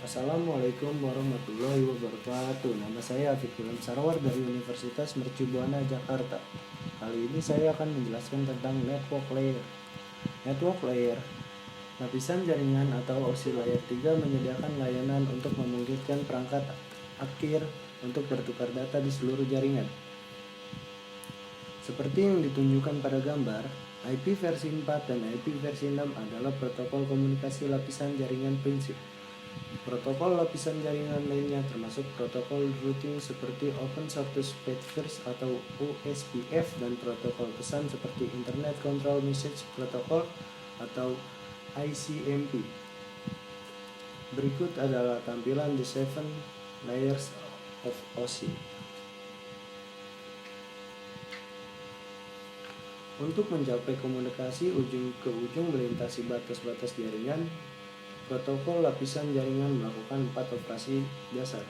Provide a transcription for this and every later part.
Assalamualaikum warahmatullahi wabarakatuh. Nama saya Afiqul Sarwar dari Universitas Mercu Buana Jakarta. Kali ini saya akan menjelaskan tentang network layer. Network layer, lapisan jaringan atau OSI layer 3 menyediakan layanan untuk memungkinkan perangkat akhir untuk bertukar data di seluruh jaringan. Seperti yang ditunjukkan pada gambar, IP versi 4 dan IP versi 6 adalah protokol komunikasi lapisan jaringan prinsip. Protokol lapisan jaringan lainnya termasuk protokol routing seperti Open Source Packets atau OSPF dan protokol pesan seperti Internet Control Message Protocol atau ICMP. Berikut adalah tampilan The 7 Layers of OSI. Untuk mencapai komunikasi ujung ke ujung melintasi batas-batas jaringan, protokol lapisan jaringan melakukan 4 operasi dasar.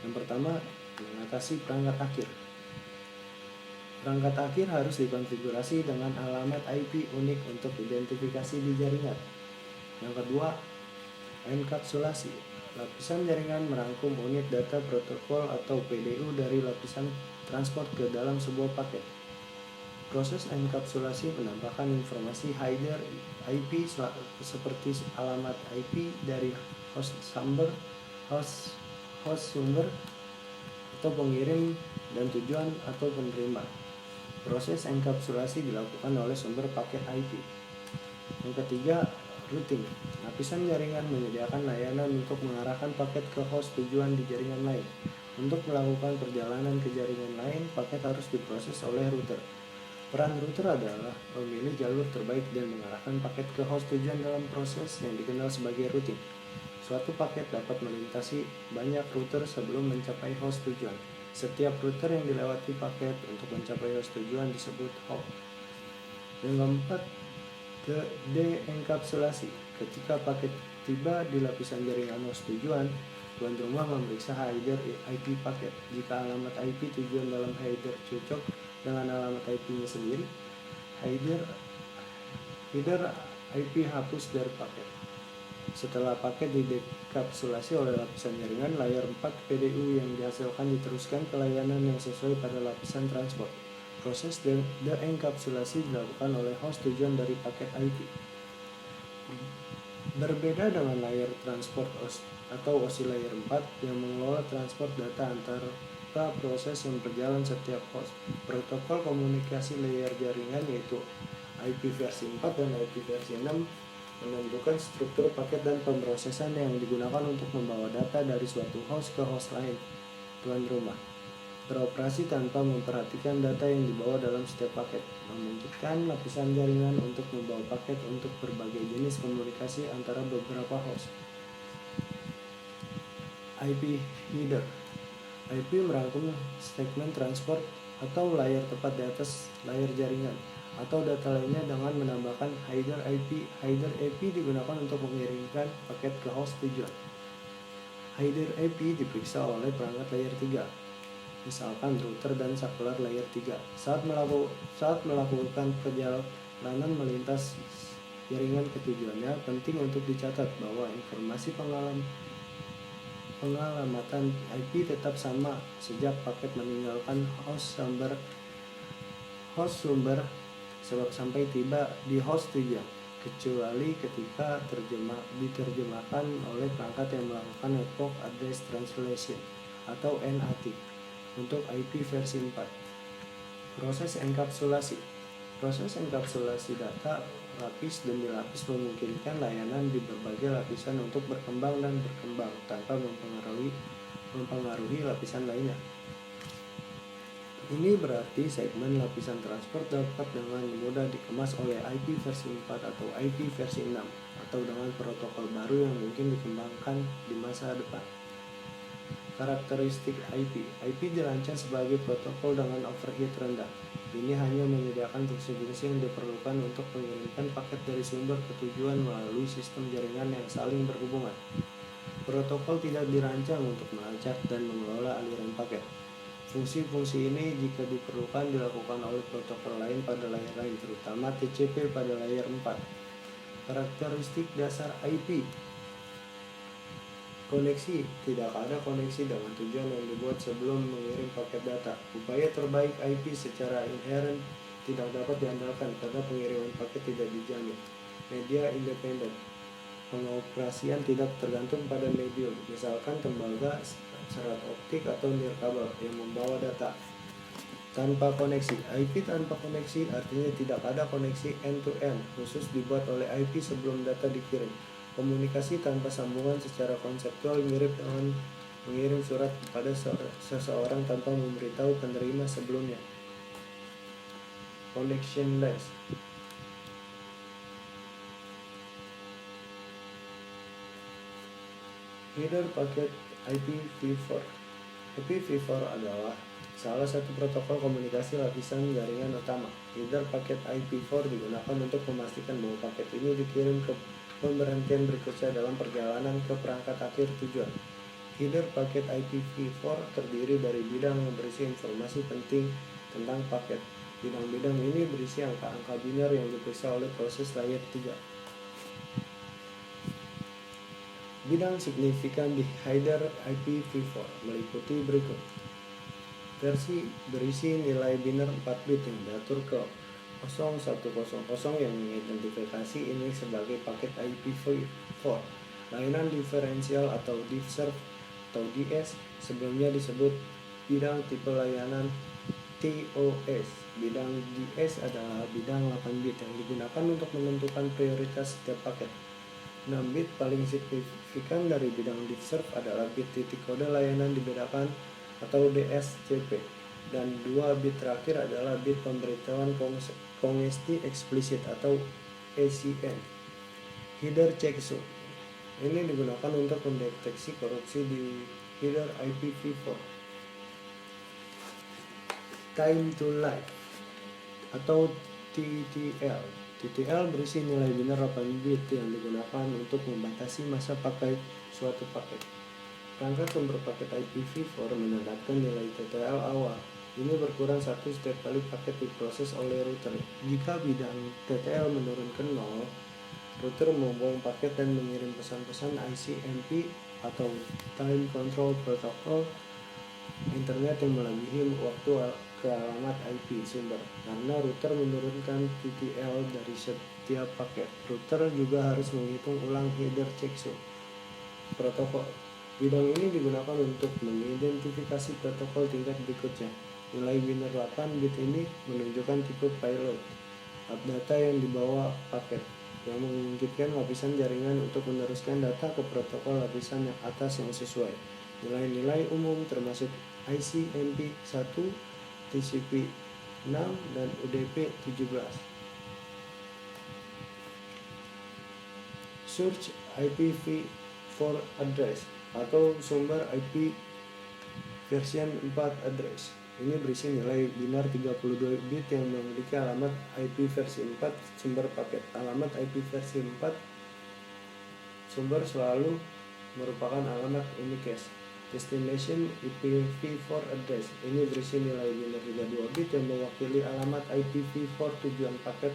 Yang pertama, mengatasi perangkat akhir. Perangkat akhir harus dikonfigurasi dengan alamat IP unik untuk identifikasi di jaringan. Yang kedua, enkapsulasi. Lapisan jaringan merangkum unit data protokol atau PDU dari lapisan transport ke dalam sebuah paket. Proses enkapsulasi menambahkan informasi header IP seperti alamat IP dari host sumber atau pengirim dan tujuan atau penerima. Proses enkapsulasi dilakukan oleh sumber paket IP. Yang ketiga, routing. Lapisan jaringan menyediakan layanan untuk mengarahkan paket ke host tujuan di jaringan lain. Untuk melakukan perjalanan ke jaringan lain, paket harus diproses oleh router. Peran router adalah memilih jalur terbaik dan mengarahkan paket ke host tujuan dalam proses yang dikenal sebagai routing. Suatu paket dapat melintasi banyak router sebelum mencapai host tujuan. Setiap router yang dilewati paket untuk mencapai host tujuan disebut hop. Yang keempat, de-enkapsulasi. Ketika paket tiba di lapisan jaringan host tujuan, tuan rumah memeriksa header IP paket. Jika alamat IP tujuan dalam header cocok dengan alamat IP-nya sendiri, header IP hapus dari paket. Setelah paket didekapsulasi oleh lapisan jaringan, layer 4 PDU yang dihasilkan diteruskan ke layanan yang sesuai pada lapisan transport. Proses de-enkapsulasi dilakukan oleh host tujuan dari paket IP. Berbeda dengan layer transport atau OSI layer 4 yang mengelola transport data antara proses yang berjalan setiap host. Protokol komunikasi layer jaringan yaitu IP versi 4 dan IP versi 6 menentukan struktur paket dan pemrosesan yang digunakan untuk membawa data dari suatu host ke host lain. Tuan rumah beroperasi tanpa memperhatikan data yang dibawa dalam setiap paket, memungkinkan lapisan jaringan untuk membawa paket untuk berbagai jenis komunikasi antara beberapa host. IP header. IP merangkum segmen transport atau layar tepat di atas layar jaringan atau data lainnya dengan menambahkan header IP. Header IP digunakan untuk mengirimkan paket ke host tujuan. Header IP diperiksa oleh perangkat layer 3, misalkan router dan saklar layer 3. Saat melakukan perjalanan melintas jaringan ke tujuannya, penting untuk dicatat bahwa informasi pengalamatan IP tetap sama sejak paket meninggalkan host sumber sampai tiba di host tujuan, kecuali ketika diterjemahkan oleh perangkat yang melakukan Network Address Translation atau NAT untuk IP versi 4. Proses enkapsulasi. Proses enkapsulasi data lapis demi lapis memungkinkan layanan di berbagai lapisan untuk berkembang tanpa mempengaruhi lapisan lainnya. Ini berarti segmen lapisan transport dapat dengan mudah dikemas oleh IP versi 4 atau IP versi 6 atau dengan protokol baru yang mungkin dikembangkan di masa depan. Karakteristik IP. IP dirancang sebagai protokol dengan overhead rendah. Ini hanya menyediakan fungsi-fungsi yang diperlukan untuk mengirimkan paket dari sumber ke tujuan melalui sistem jaringan yang saling berhubungan. Protokol tidak dirancang untuk melacak dan mengelola aliran paket. Fungsi-fungsi ini jika diperlukan dilakukan oleh protokol lain pada layer lain, terutama TCP pada layer 4. Karakteristik dasar IP. Koneksi. Tidak ada koneksi dengan tujuan yang dibuat sebelum mengirim paket data. Upaya terbaik IP secara inheren tidak dapat diandalkan karena pengiriman paket tidak dijamin. Media independen. Pengoperasian tidak tergantung pada medium, misalkan tembaga, serat optik, atau nirkabel yang membawa data. Tanpa koneksi. IP tanpa koneksi artinya tidak ada koneksi end-to-end khusus dibuat oleh IP sebelum data dikirim. Komunikasi tanpa sambungan secara konseptual mirip dengan mengirim surat kepada seseorang tanpa memberitahu penerima sebelumnya. Connectionless. Header paket IPv4. IPv4 adalah salah satu protokol komunikasi lapisan jaringan utama. Header paket IP4 digunakan untuk memastikan bahwa paket ini dikirim ke pemberhentian berikutnya dalam perjalanan ke perangkat akhir tujuan. Header paket IPv4 terdiri dari bidang yang berisi informasi penting tentang paket. Bidang-bidang ini berisi angka-angka biner yang diperiksa oleh proses layer 3. Bidang signifikan di header IPv4 meliputi berikut. Versi berisi nilai biner 4 bit yang diatur ke 0100 yang mengidentifikasi ini sebagai paket IPv4. Layanan diferensial atau diffserv atau DS sebelumnya disebut bidang tipe layanan TOS. Bidang DS adalah bidang 8 bit yang digunakan untuk menentukan prioritas setiap paket. 6 bit paling signifikan dari bidang diffserv adalah bit titik kode layanan dibedakan atau DSCP, dan 2 bit terakhir adalah bit pemberitahuan kongesti eksplisit atau ACN. Header checksum ini digunakan untuk mendeteksi korupsi di header IPv4. Time to life atau TTL. TTL berisi nilai biner 8 bit yang digunakan untuk membatasi masa pakai suatu paket. Perangkat sumber paket IPv4 menandakan nilai TTL awal. Ini berkurang 1 setiap kali paket diproses oleh router. Jika bidang TTL menurun ke 0, router membuang paket dan mengirim pesan-pesan ICMP atau Time Control Protocol internet yang melebihi waktu ke alamat IP sumber. Karena router menurunkan TTL dari setiap paket, router juga harus menghitung ulang header checksum protokol. Bidang ini digunakan untuk mengidentifikasi protokol tingkat berikutnya. Nilai biner 8 bit ini menunjukkan tipe payload data yang dibawa paket, yang memungkinkan lapisan jaringan untuk meneruskan data ke protokol lapisan yang atas yang sesuai. Nilai-nilai umum termasuk ICMP 1, TCP 6, dan UDP 17. Search IPv4 address atau sumber IP version 4 address. Ini berisi nilai biner 32 bit yang memiliki alamat IP versi 4 sumber paket. Alamat IP versi 4 sumber selalu merupakan alamat unicast. Destination IPv4 address. Ini berisi nilai biner 32 bit yang mewakili alamat IPv4 tujuan paket.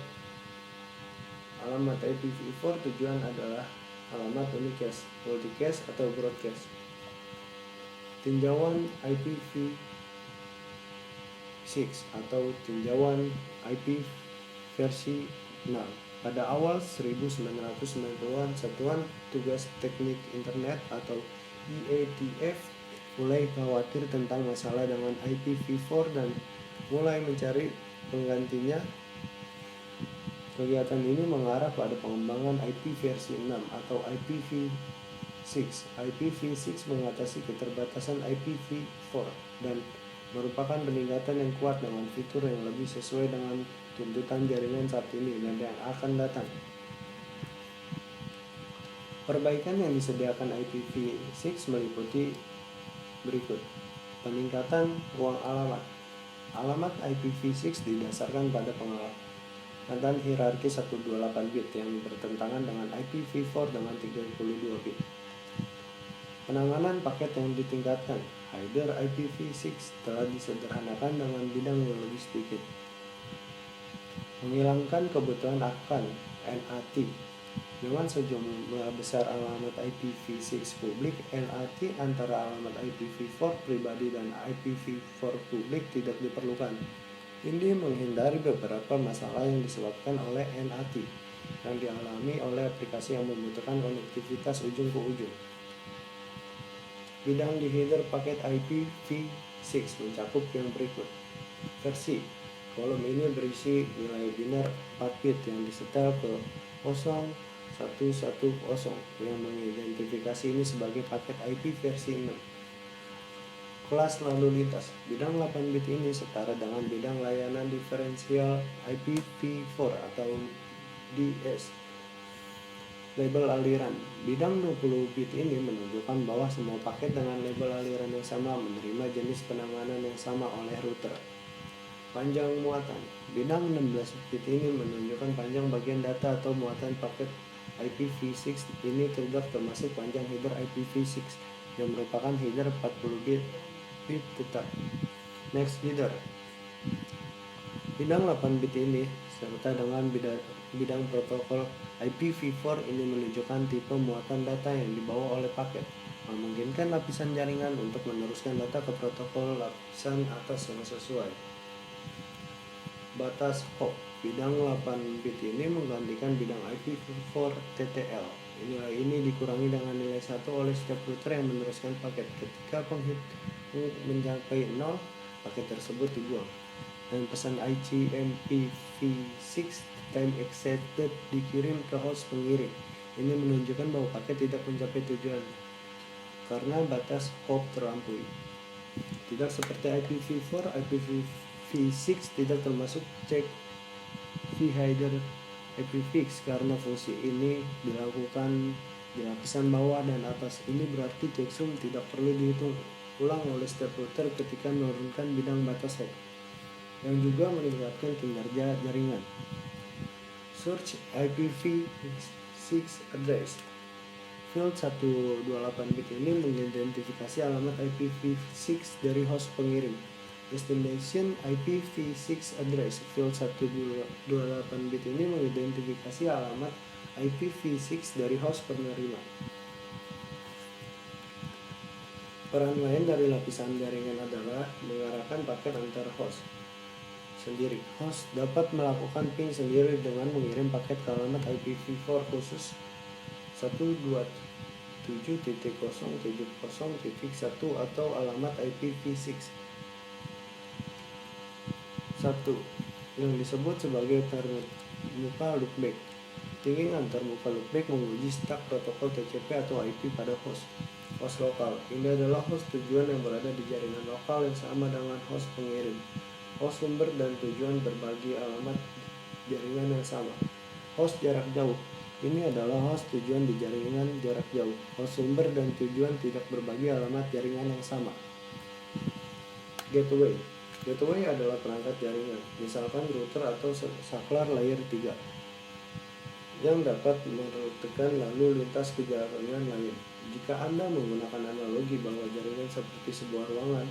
Alamat IPv4 tujuan adalah alamat unicast, multicast, atau broadcast. Tinjauan IPv6 atau tinjauan IP versi 6. Pada awal 1990-an, Satuan Tugas Teknik Internet atau IETF mulai khawatir tentang masalah dengan IPv4 dan mulai mencari penggantinya. Kegiatan ini mengarah pada pengembangan IP versi 6 atau IPv6. IPv6 mengatasi keterbatasan IPv4 dan merupakan peningkatan yang kuat dengan fitur yang lebih sesuai dengan tuntutan jaringan saat ini dan yang akan datang. Perbaikan yang disediakan IPv6 meliputi berikut. Peningkatan ruang alamat. Alamat IPv6 didasarkan pada pengamatan hierarki 128 bit yang bertentangan dengan IPv4 dengan 32 bit. Penanganan paket yang ditingkatkan. Header IPv6 telah disederhanakan dengan bidang yang lebih sedikit. Menghilangkan kebutuhan akan NAT. Dengan sejumlah besar alamat IPv6 publik, NAT antara alamat IPv4 pribadi dan IPv4 publik tidak diperlukan. Ini menghindari beberapa masalah yang disebabkan oleh NAT yang dialami oleh aplikasi yang membutuhkan konektivitas ujung ke ujung. Bidang di header paket IPv6 mencakup yang berikut. Versi. Kolom ini berisi nilai biner 4 bit yang disetel ke 0110 yang mengidentifikasi ini sebagai paket IP versi 6. Kelas lalu lintas. Bidang 8 bit ini setara dengan bidang layanan diferensial IPv4 atau DS. Label aliran. Bidang 20 bit ini menunjukkan bahwa semua paket dengan label aliran yang sama menerima jenis penanganan yang sama oleh router. Panjang muatan. Bidang 16 bit ini menunjukkan panjang bagian data atau muatan paket IPv6 ini tidak termasuk panjang header IPv6 yang merupakan header 40 bit tetap. Next header. Bidang 8 bit ini serta dengan bidang protokol IPv4 ini menunjukkan tipe muatan data yang dibawa oleh paket, memungkinkan lapisan jaringan untuk meneruskan data ke protokol lapisan atas yang sesuai. Batas hop. Bidang 8 bit ini menggantikan bidang IPv4 TTL. Nilai ini dikurangi dengan nilai 1 oleh setiap router yang meneruskan paket. Ketika penghitung mencapai 0, paket tersebut dibuang. Dan pesan ICMPv6 time accepted dikirim ke host pengirim. Ini menunjukkan bahwa paket tidak mencapai tujuan karena batas hop terlampaui. Tidak seperti IPv4, IPv6 tidak termasuk cek vHeader IPv6 karena fungsi ini dilakukan di lapisan bawah dan atas. Ini berarti checksum tidak perlu dihitung ulang oleh setiap router ketika menurunkan bidang batas hop, yang juga meningkatkan kinerja jaringan. Search IPv6 address. Field 128 bit ini mengidentifikasi alamat IPv6 dari host pengirim. Destination IPv6 address. Field 128 bit ini mengidentifikasi alamat IPv6 dari host penerima. Peran lain dari lapisan jaringan adalah mengarahkan paket antar host sendiri. Host dapat melakukan ping sendiri dengan mengirim paket ke alamat IPv4 khusus 127.0.70.1 atau alamat IPv6 1 yang disebut sebagai termuka loopback. Tinggi antarmuka loopback menguji stack protokol TCP atau IP pada host lokal. Ini adalah host tujuan yang berada di jaringan lokal yang sama dengan host pengirim. Host sumber dan tujuan berbagi alamat jaringan yang sama. Host jarak jauh. Ini adalah host tujuan di jaringan jarak jauh. Host sumber dan tujuan tidak berbagi alamat jaringan yang sama. Gateway. Gateway adalah perangkat jaringan, misalkan router atau saklar layer 3, yang dapat merutekan lalu lintas ke jaringan lain. Jika Anda menggunakan analogi bahwa jaringan seperti sebuah ruangan,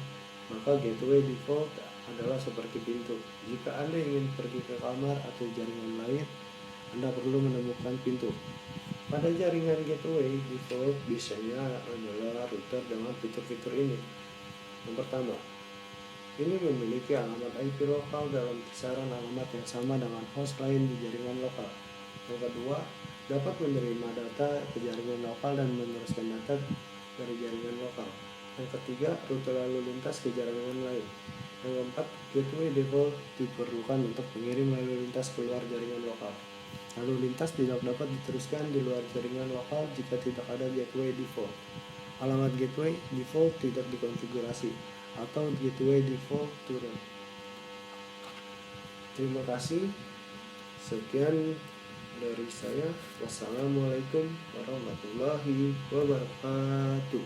maka gateway default adalah seperti pintu. Jika Anda ingin pergi ke kamar atau jaringan lain, Anda perlu menemukan pintu. Pada jaringan gateway default biasanya adalah router dengan fitur-fitur ini. Yang pertama, ini memiliki alamat IP lokal dalam kisaran alamat yang sama dengan host lain di jaringan lokal. Yang kedua, dapat menerima data ke jaringan lokal dan meneruskan data dari jaringan lokal. Yang ketiga, rute lalu lintas ke jaringan lain. Yang keempat, gateway default diperlukan untuk mengirim lalu lintas keluar jaringan lokal. Lalu lintas tidak dapat diteruskan di luar jaringan lokal jika tidak ada gateway default. Alamat gateway default tidak dikonfigurasi atau gateway default turun. Terima kasih. Sekian dari saya. Wassalamualaikum warahmatullahi wabarakatuh.